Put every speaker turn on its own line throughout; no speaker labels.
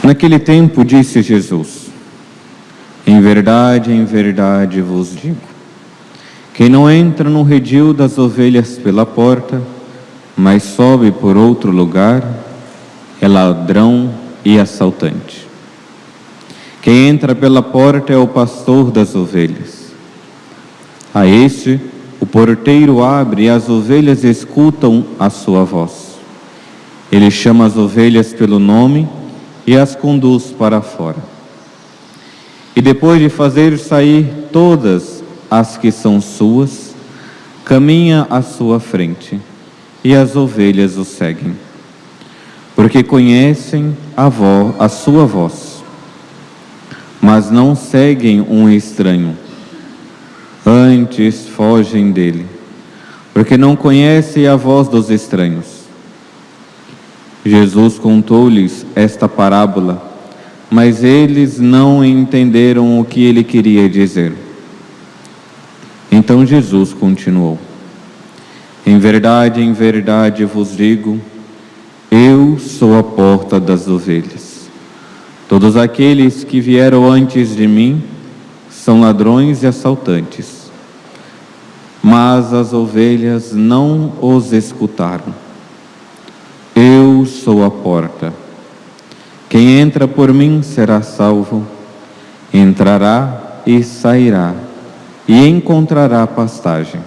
Naquele tempo disse Jesus: em verdade vos digo, quem não entra no redil das ovelhas pela porta, mas sobe por outro lugar, é ladrão e assaltante. Quem entra pela porta é o pastor das ovelhas. A este, o porteiro abre e as ovelhas escutam a sua voz. Ele chama as ovelhas pelo nome e as conduz para fora. E depois de fazer sair todas as que são suas, caminha à sua frente, e as ovelhas o seguem, porque conhecem a sua voz, mas não seguem um estranho, antes fogem dele, porque não conhecem a voz dos estranhos. Jesus contou-lhes esta parábola, mas eles não entenderam o que ele queria dizer. Então Jesus continuou: em verdade vos digo, eu sou a porta das ovelhas. Todos aqueles que vieram antes de mim são ladrões e assaltantes, mas as ovelhas não os escutaram. Eu sou a porta. Quem entra por mim será salvo, entrará e sairá, e encontrará pastagem.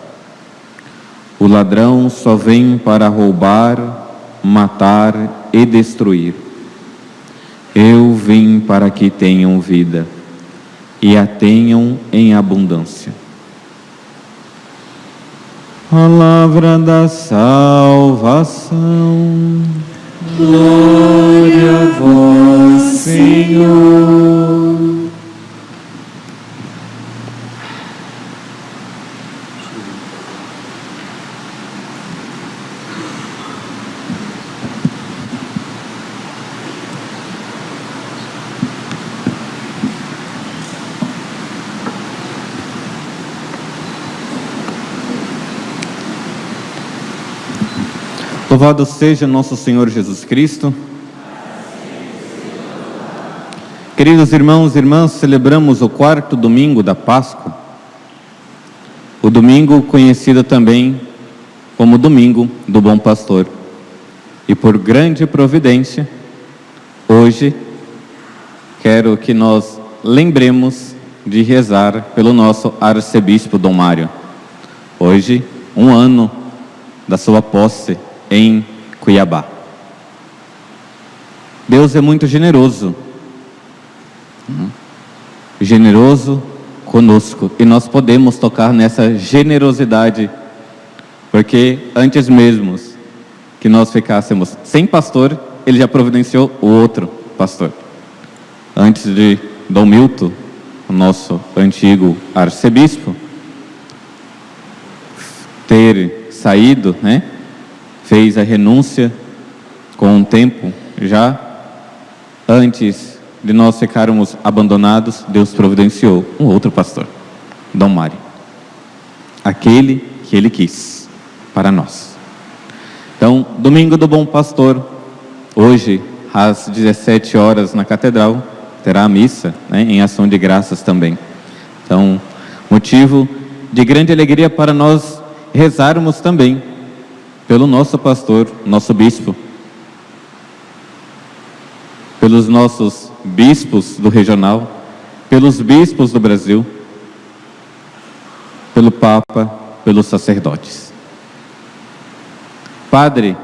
O ladrão só vem para roubar, matar e destruir. Eu vim para que tenham vida, e a tenham em abundância. Palavra da salvação.
Glória a vós, Senhor.
Louvado seja nosso Senhor Jesus Cristo. Queridos irmãos e irmãs, celebramos o 4º domingo da Páscoa, o domingo conhecido também como Domingo do Bom Pastor. E por grande providência, hoje quero que nós lembremos de rezar pelo nosso arcebispo Dom Mário. Hoje, 1 ano da sua posse em Cuiabá. Deus é muito generoso conosco, e nós podemos tocar nessa generosidade, porque antes mesmo que nós ficássemos sem pastor, ele já providenciou o outro pastor. Antes de Dom Milton, o nosso antigo arcebispo, ter saído, fez a renúncia com um tempo já antes de nós ficarmos abandonados. Deus providenciou um outro pastor, Dom Mário, aquele que ele quis para nós. Então, Domingo do Bom Pastor, hoje às 17 horas na Catedral terá a missa, em ação de graças também. Então, motivo de grande alegria para nós rezarmos também pelo nosso pastor, nosso bispo, pelos nossos bispos do regional, pelos bispos do Brasil, pelo Papa, pelos sacerdotes. Padre,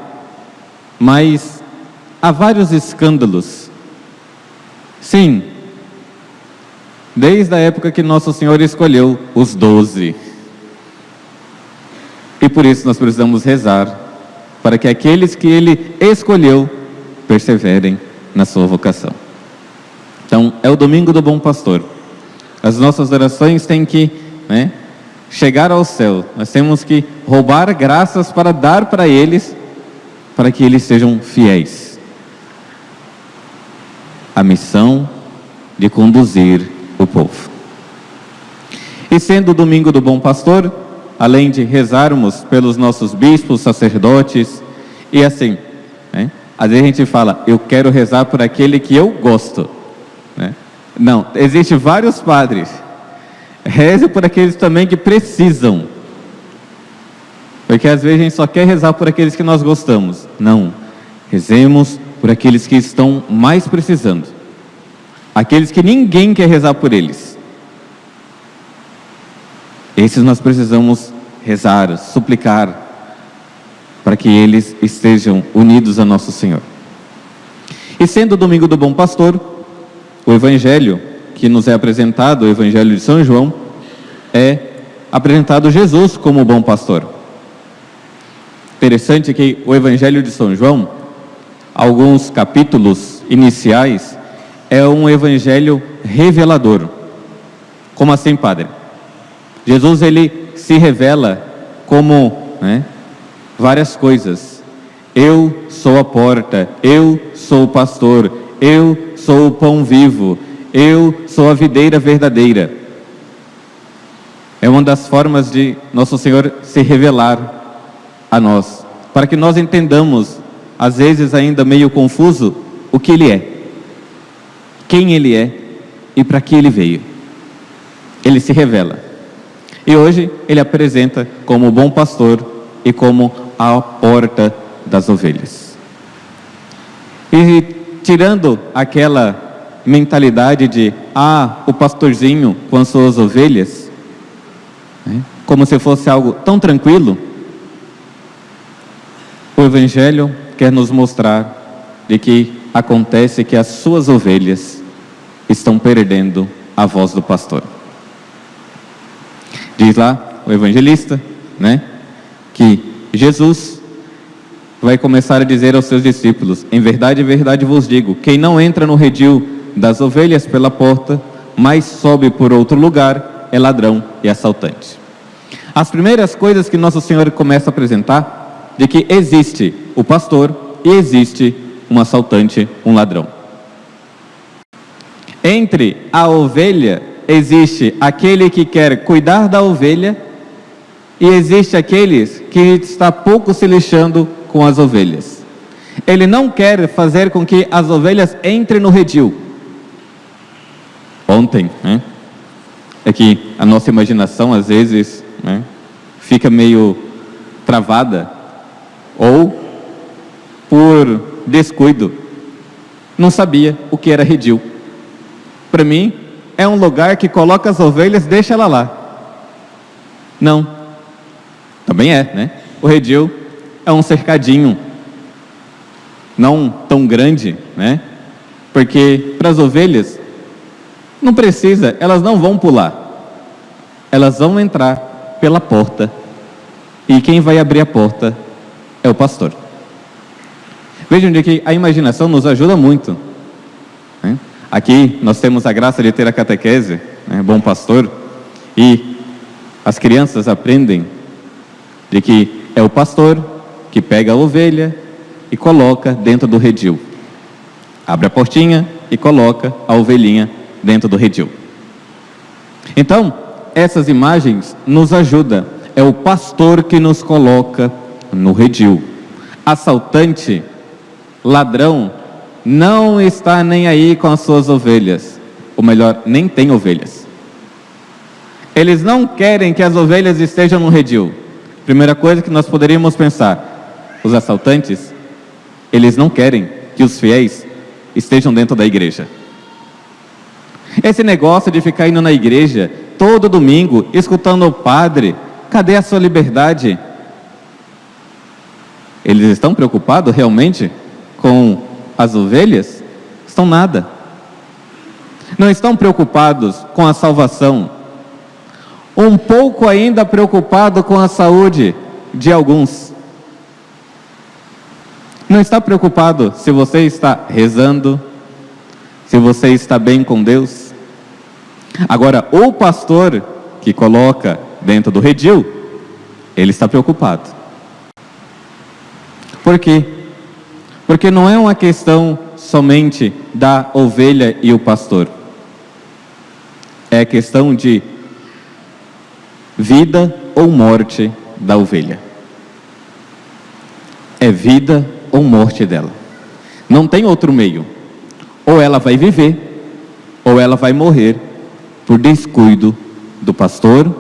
mas há vários escândalos. Sim, desde a época que Nosso Senhor escolheu os 12. E por isso nós precisamos rezar para que aqueles que Ele escolheu perseverem na sua vocação. Então, é o domingo do bom pastor. As nossas orações têm que, chegar ao céu. Nós temos que roubar graças para dar para eles, para que eles sejam fiéis. A missão de conduzir o povo. E sendo o domingo do bom pastor, além de rezarmos pelos nossos bispos, sacerdotes, e assim, às vezes a gente fala, eu quero rezar por aquele que eu gosto. Não, existem vários padres. Reze por aqueles também que precisam. Porque às vezes a gente só quer rezar por aqueles que nós gostamos. Não, rezemos por aqueles que estão mais precisando. Aqueles que ninguém quer rezar por eles. Esses nós precisamos rezar, suplicar, para que eles estejam unidos a Nosso Senhor. E sendo o domingo do bom pastor, o evangelho que nos é apresentado, o evangelho de São João, é apresentado Jesus como o bom pastor. Interessante que o evangelho de São João, alguns capítulos iniciais, é um evangelho revelador. Como assim, padre? Jesus, ele se revela como, várias coisas. Eu sou a porta, eu sou o pastor, eu sou o pão vivo, eu sou a videira verdadeira. É uma das formas de Nosso Senhor se revelar a nós, para que nós entendamos, às vezes ainda meio confuso, o que Ele é, quem Ele é e para que Ele veio. Ele se revela. E hoje Ele apresenta como o bom pastor e como a porta das ovelhas. E tirando aquela mentalidade de, o pastorzinho com as suas ovelhas, como se fosse algo tão tranquilo, o Evangelho quer nos mostrar de que acontece que as suas ovelhas estão perdendo a voz do pastor. Diz lá o evangelista, que Jesus vai começar a dizer aos seus discípulos, em verdade vos digo, quem não entra no redil das ovelhas pela porta, mas sobe por outro lugar, é ladrão e assaltante. As primeiras coisas que Nosso Senhor começa a apresentar, de que existe o pastor e existe um assaltante, um ladrão. Entre a ovelha existe aquele que quer cuidar da ovelha e existe aqueles que está pouco se lixando com as ovelhas. Ele não quer fazer com que as ovelhas entrem no redil. Ontem, é que a nossa imaginação às vezes fica meio travada, ou por descuido, não sabia o que era redil. Para mim, é um lugar que coloca as ovelhas, deixa ela lá. Não. Também o redil é um cercadinho, não tão grande, porque para as ovelhas, não precisa, elas não vão pular. Elas vão entrar pela porta, e quem vai abrir a porta é o pastor. Vejam que a imaginação nos ajuda muito. Aqui nós temos a graça de ter a catequese, bom pastor, e as crianças aprendem de que é o pastor que pega a ovelha e coloca dentro do redil. Abre a portinha e coloca a ovelhinha dentro do redil. Então, essas imagens nos ajudam. É o pastor que nos coloca no redil. Assaltante, ladrão, não está nem aí com as suas ovelhas. Ou melhor, nem tem ovelhas. Eles não querem que as ovelhas estejam no redil. Primeira coisa que nós poderíamos pensar, os assaltantes, eles não querem que os fiéis estejam dentro da igreja. Esse negócio de ficar indo na igreja todo domingo, escutando o padre, cadê a sua liberdade? Eles estão preocupados realmente com as ovelhas? Estão nada. Não estão preocupados com a salvação. Um pouco ainda preocupado com a saúde de alguns. Não está preocupado se você está rezando, se você está bem com Deus. Agora, o pastor que coloca dentro do redil, ele está preocupado. Por quê? Porque não é uma questão somente da ovelha e o pastor. É questão de vida ou morte da ovelha. É vida ou morte dela. Não tem outro meio. Ou ela vai viver, ou ela vai morrer por descuido do pastor,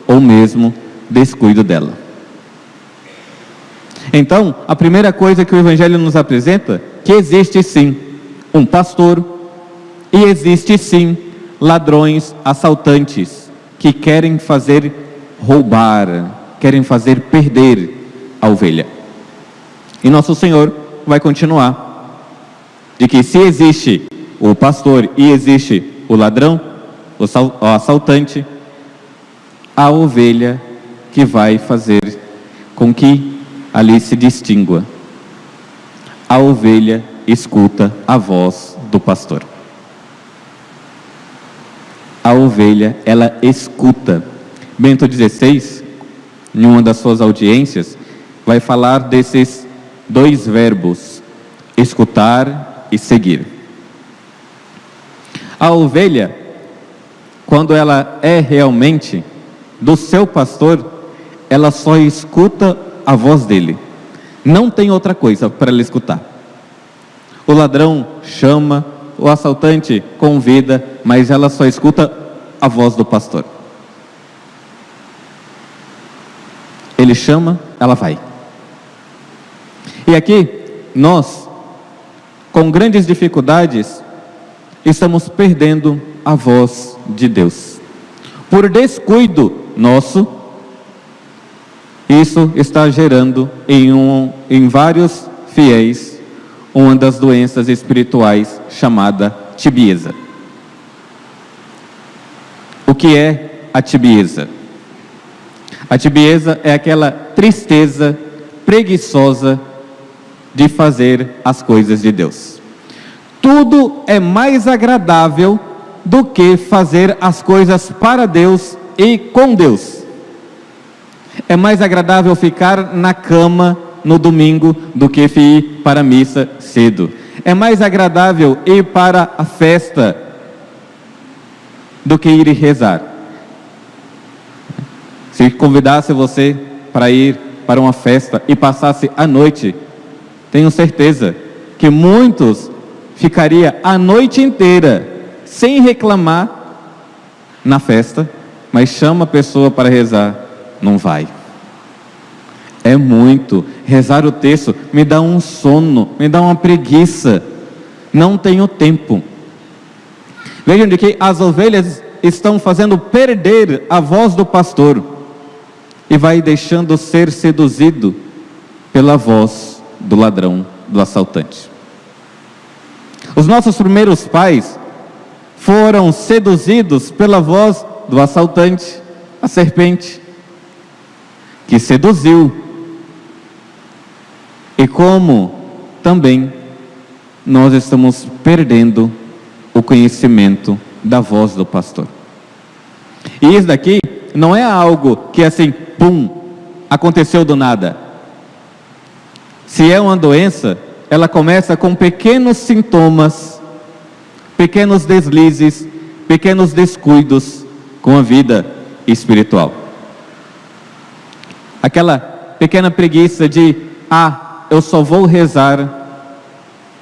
ou mesmo descuido dela. Então, a primeira coisa que o Evangelho nos apresenta, que existe sim um pastor, e existe sim ladrões, assaltantes, que querem fazer roubar, querem fazer perder a ovelha. E nosso Senhor vai continuar, de que se existe o pastor e existe o ladrão, o assaltante, a ovelha que vai fazer com que ali se distingua. A ovelha escuta a voz do pastor. A ovelha, ela escuta. Bento XVI, em uma das suas audiências, vai falar desses dois verbos, escutar e seguir. A ovelha, quando ela é realmente do seu pastor, ela só escuta a voz dele. Não tem outra coisa para ela escutar. O ladrão chama, o assaltante convida, mas ela só escuta a voz do pastor. Ele chama, ela vai. E aqui, nós, com grandes dificuldades, estamos perdendo a voz de Deus. Por descuido nosso, isso está gerando em vários fiéis uma das doenças espirituais chamada tibieza. O que é a tibieza? A tibieza é aquela tristeza preguiçosa de fazer as coisas de Deus. Tudo é mais agradável do que fazer as coisas para Deus e com Deus. É mais agradável ficar na cama no domingo do que ir para a missa cedo. É mais agradável ir para a festa do que ir rezar. Se convidasse você para ir para uma festa e passasse a noite, tenho certeza que muitos ficariam a noite inteira sem reclamar na festa, mas chama a pessoa para rezar, não vai. É muito. Rezar o texto me dá um sono, me dá uma preguiça. Não tenho tempo. Vejam de que as ovelhas estão fazendo perder a voz do pastor e vai deixando ser seduzido pela voz do ladrão, do assaltante. Os nossos primeiros pais foram seduzidos pela voz do assaltante, a serpente, que seduziu. E como também nós estamos perdendo o conhecimento da voz do pastor. E isso daqui não é algo que assim, pum, aconteceu do nada. Se é uma doença, ela começa com pequenos sintomas, pequenos deslizes, pequenos descuidos com a vida espiritual. Aquela pequena preguiça de, eu só vou rezar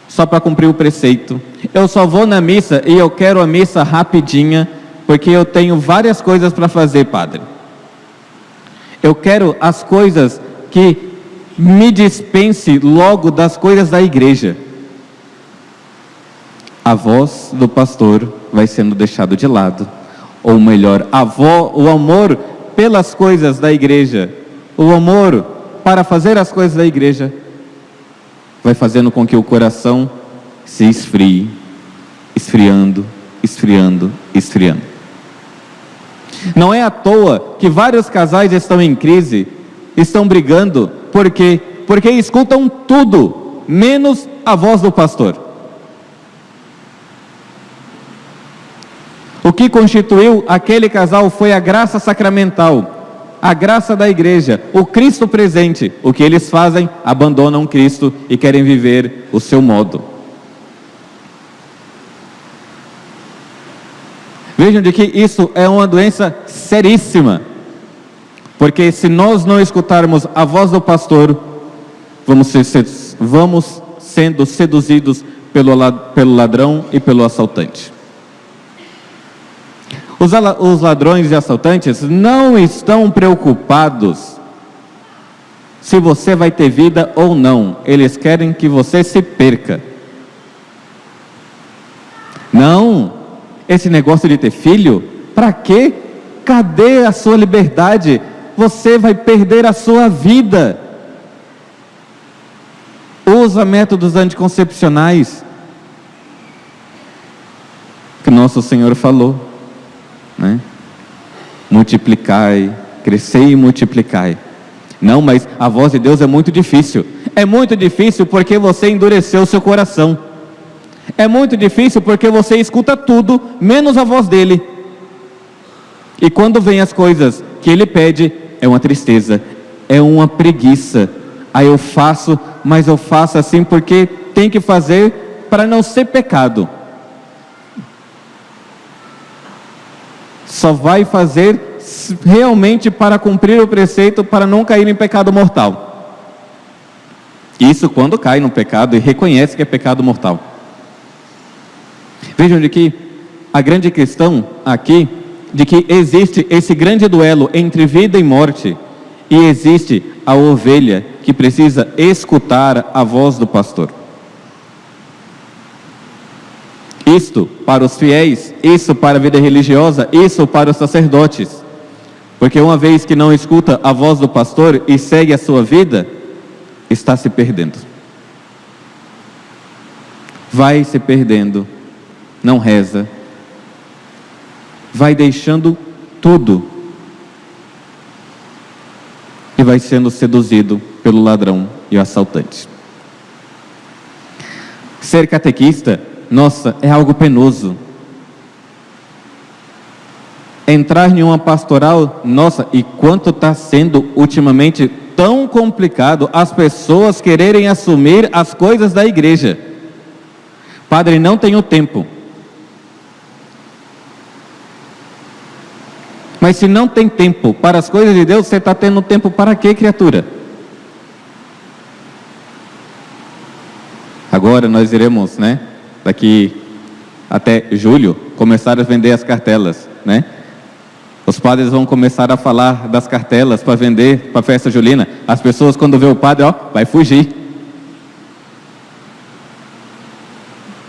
só para cumprir o preceito. Eu só vou na missa e eu quero a missa rapidinha, porque eu tenho várias coisas para fazer, padre. Eu quero as coisas que me dispense logo das coisas da igreja. A voz do pastor vai sendo deixado de lado. Ou melhor, o amor pelas coisas da igreja, o amor para fazer as coisas da igreja, vai fazendo com que o coração se esfrie, esfriando, esfriando, esfriando. Não é à toa que vários casais estão em crise, estão brigando, porque escutam tudo, menos a voz do pastor. O que constituiu aquele casal foi a graça sacramental, a graça da igreja, o Cristo presente. O que eles fazem? Abandonam Cristo e querem viver o seu modo. Vejam de que isso é uma doença seríssima, porque se nós não escutarmos a voz do pastor, vamos sendo seduzidos pelo ladrão e pelo assaltante. Os ladrões e assaltantes não estão preocupados se você vai ter vida ou não. Eles querem que você se perca. Não, esse negócio de ter filho, para quê? Cadê a sua liberdade? Você vai perder a sua vida. Usa métodos anticoncepcionais que nosso Senhor falou, né? Multiplicai, crescei e multiplicai. Não, mas a voz de Deus é muito difícil. É muito difícil porque você endureceu o seu coração. É muito difícil porque você escuta tudo, menos a voz dele. E quando vem as coisas que ele pede, é uma tristeza, é uma preguiça. Aí eu faço, mas eu faço assim porque tem que fazer para não ser pecado. Só vai fazer realmente para cumprir o preceito, para não cair em pecado mortal. Isso quando cai no pecado e reconhece que é pecado mortal. Vejam de que a grande questão aqui, de que existe esse grande duelo entre vida e morte, e existe a ovelha que precisa escutar a voz do pastor. Isto para os fiéis, isso para a vida religiosa, isso para os sacerdotes. Porque uma vez que não escuta a voz do pastor e segue a sua vida, está se perdendo. Vai se perdendo, não reza, vai deixando tudo e vai sendo seduzido pelo ladrão e o assaltante. Ser catequista, nossa, é algo penoso. Entrar em uma pastoral, nossa, e quanto está sendo ultimamente tão complicado as pessoas quererem assumir as coisas da igreja. Padre, não tenho tempo. Mas se não tem tempo para as coisas de Deus, você está tendo tempo para quê, criatura? Agora nós iremos, né, daqui até julho, começar a vender as cartelas, né? Os padres vão começar a falar das cartelas para vender para a festa julina. As pessoas, quando vê o padre, vai fugir.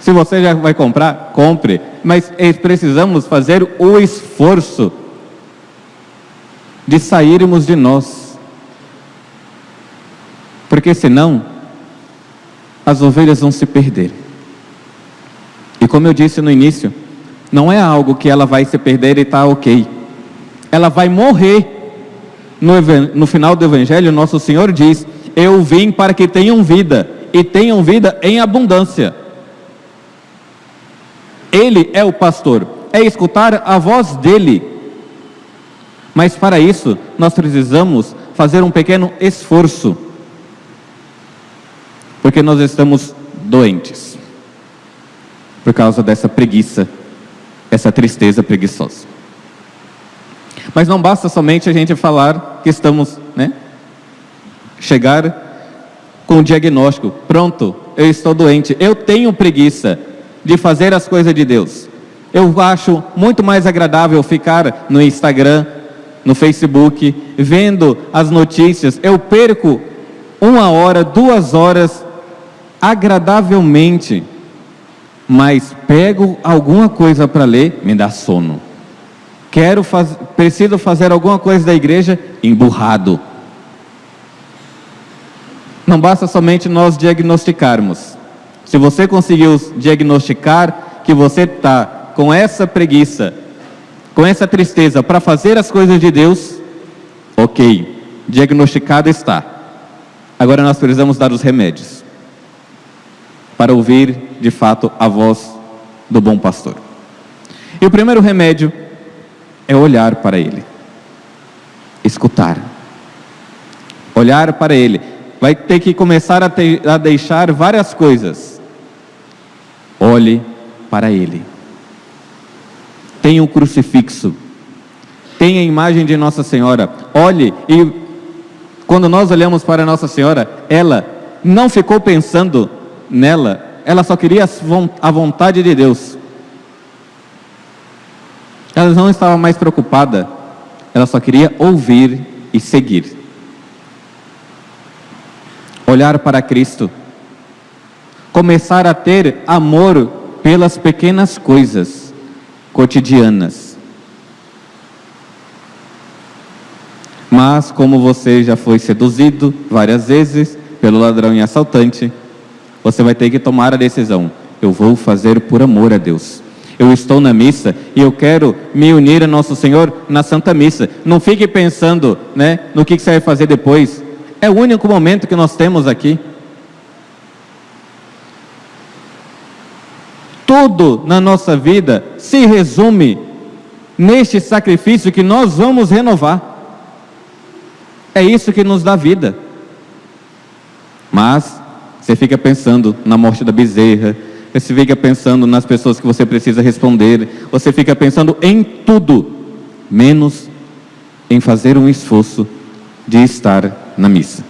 Se você já vai comprar, compre. Mas precisamos fazer o esforço de sairmos de nós. Porque senão, as ovelhas vão se perder. E como eu disse no início, não é algo que ela vai se perder e está ok. Ela vai morrer. No final do Evangelho, nosso Senhor diz: eu vim para que tenham vida, e tenham vida em abundância. Ele é o pastor, é escutar a voz dele. Mas para isso, nós precisamos fazer um pequeno esforço, porque nós estamos doentes, por causa dessa preguiça, essa tristeza preguiçosa. Mas não basta somente a gente falar que estamos, né? Chegar com o diagnóstico: pronto, eu estou doente, eu tenho preguiça de fazer as coisas de Deus. Eu acho muito mais agradável ficar no Instagram, no Facebook, vendo as notícias. Eu perco 1 hora, 2 horas, agradavelmente, mas pego alguma coisa para ler, me dá sono. Preciso fazer alguma coisa da igreja, emburrado. Não basta somente nós diagnosticarmos. Se você conseguiu diagnosticar que você está com essa preguiça, com essa tristeza para fazer as coisas de Deus, ok, diagnosticado está. Agora nós precisamos dar os remédios para ouvir de fato a voz do bom pastor. E o primeiro remédio é olhar para Ele, escutar, olhar para Ele. Vai ter que começar a deixar várias coisas. Olhe para Ele. Tem o crucifixo, tem a imagem de Nossa Senhora. Olhe, e quando nós olhamos para Nossa Senhora, ela não ficou pensando nela, ela só queria a vontade de Deus. Ela não estava mais preocupada, ela só queria ouvir e seguir. Olhar para Cristo, começar a ter amor pelas pequenas coisas cotidianas. Mas como você já foi seduzido várias vezes pelo ladrão e assaltante, você vai ter que tomar a decisão: eu vou fazer por amor a Deus. Eu estou na missa e eu quero me unir a Nosso Senhor na Santa Missa. Não fique pensando, no que você vai fazer depois. É o único momento que nós temos aqui. Tudo na nossa vida se resume neste sacrifício que nós vamos renovar. É isso que nos dá vida. Mas você fica pensando na morte da bezerra, você fica pensando nas pessoas que você precisa responder, você fica pensando em tudo, menos em fazer um esforço de estar na missa.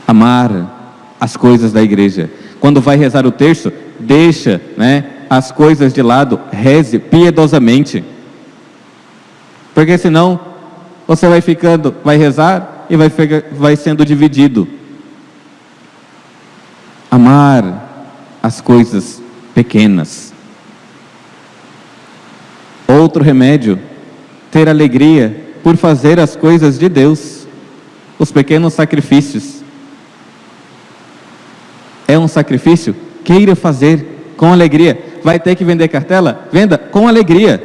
Amar as coisas da igreja. Quando vai rezar o terço, deixa as coisas de lado, reze piedosamente. Porque senão você vai rezar e vai sendo dividido. Amar as coisas pequenas. Outro remédio, ter alegria por fazer as coisas de Deus, os pequenos sacrifícios. É um sacrifício? Queira fazer com alegria. Vai ter que vender cartela? Venda com alegria.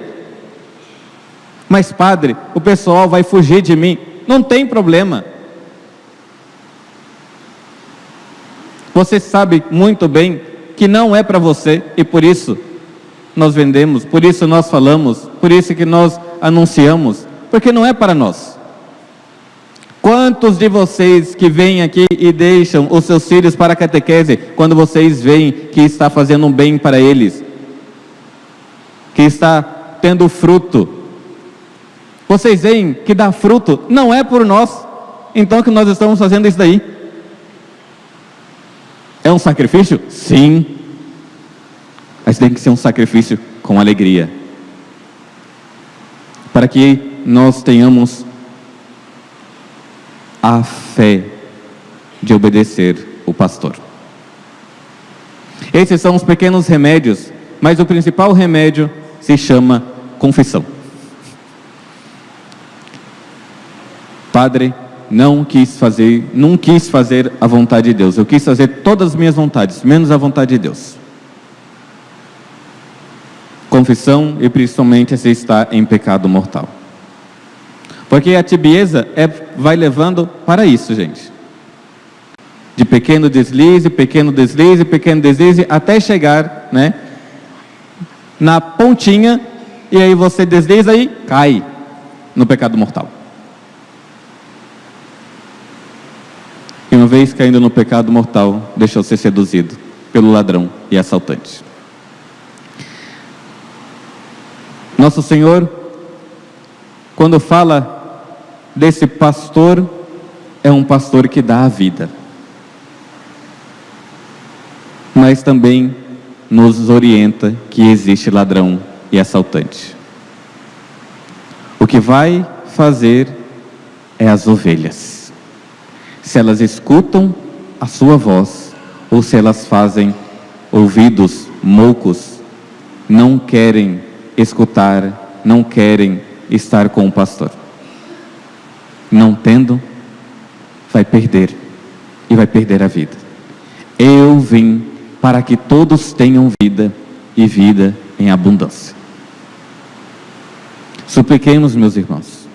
Mas padre, o pessoal vai fugir de mim. Não tem problema. Você sabe muito bem que não é para você, e por isso nós vendemos, por isso nós falamos, por isso que nós anunciamos, porque não é para nós. Quantos de vocês que vêm aqui e deixam os seus filhos para a catequese, quando vocês veem que está fazendo um bem para eles, que está tendo fruto? Vocês veem que dá fruto, não é por nós, então que nós estamos fazendo isso daí. É um sacrifício? Sim. Mas tem que ser um sacrifício com alegria. Para que nós tenhamos a fé de obedecer o pastor. Esses são os pequenos remédios, mas o principal remédio se chama confissão. Padre, não quis fazer a vontade de Deus. Eu quis fazer todas as minhas vontades, menos a vontade de Deus. Confissão, e principalmente se está em pecado mortal. Porque a tibieza vai levando para isso, gente. De pequeno deslize, pequeno deslize, pequeno deslize, até chegar, na pontinha, e aí você desliza e cai no pecado mortal. E uma vez caindo no pecado mortal, deixou ser seduzido pelo ladrão e assaltante. Nosso Senhor, quando fala desse pastor, é um pastor que dá a vida, mas também nos orienta que existe ladrão e assaltante. O que vai fazer é as ovelhas. Se elas escutam a sua voz, ou se elas fazem ouvidos moucos, não querem escutar, não querem estar com o pastor. Não tendo, vai perder, e vai perder a vida. Eu vim para que todos tenham vida, e vida em abundância. Supliquemos, meus irmãos.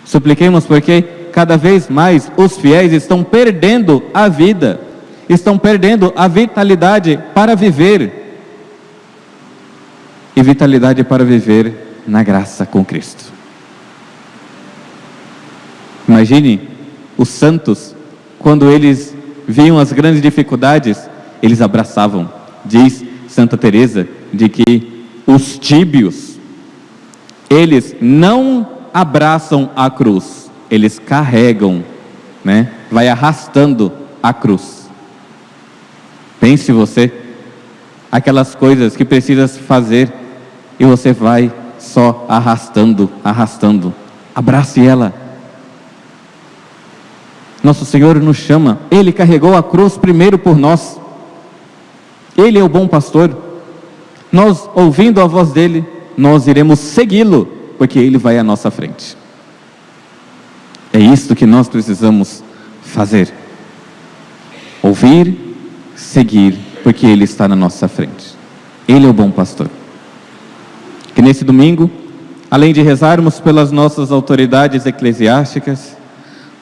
Supliquemos, porque cada vez mais os fiéis estão perdendo a vida, estão perdendo a vitalidade para viver. e vitalidade para viver na graça com Cristo. Imagine os santos, quando eles viam as grandes dificuldades, eles abraçavam. Diz Santa Teresa de que os tíbios, eles não abraçam a cruz, eles carregam, né? Vai arrastando a cruz. Pense você, aquelas coisas que precisas fazer e você vai só arrastando. Abrace ela. Nosso Senhor nos chama, Ele carregou a cruz primeiro por nós. Ele é o bom pastor. Nós, ouvindo a voz dEle, nós iremos segui-lo, porque Ele vai à nossa frente. É isso que nós precisamos fazer. Ouvir, seguir, porque Ele está na nossa frente. Ele é o bom pastor. Que nesse domingo, além de rezarmos pelas nossas autoridades eclesiásticas,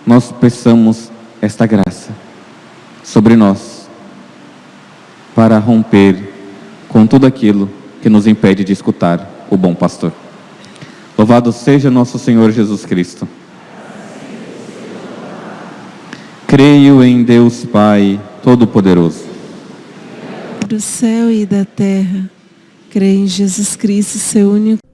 nós peçamos esta graça sobre nós, para romper com tudo aquilo que nos impede de escutar o bom pastor. Louvado seja nosso Senhor Jesus Cristo. Creio em Deus Pai Todo-Poderoso,
do céu e da terra, creio em Jesus Cristo, seu único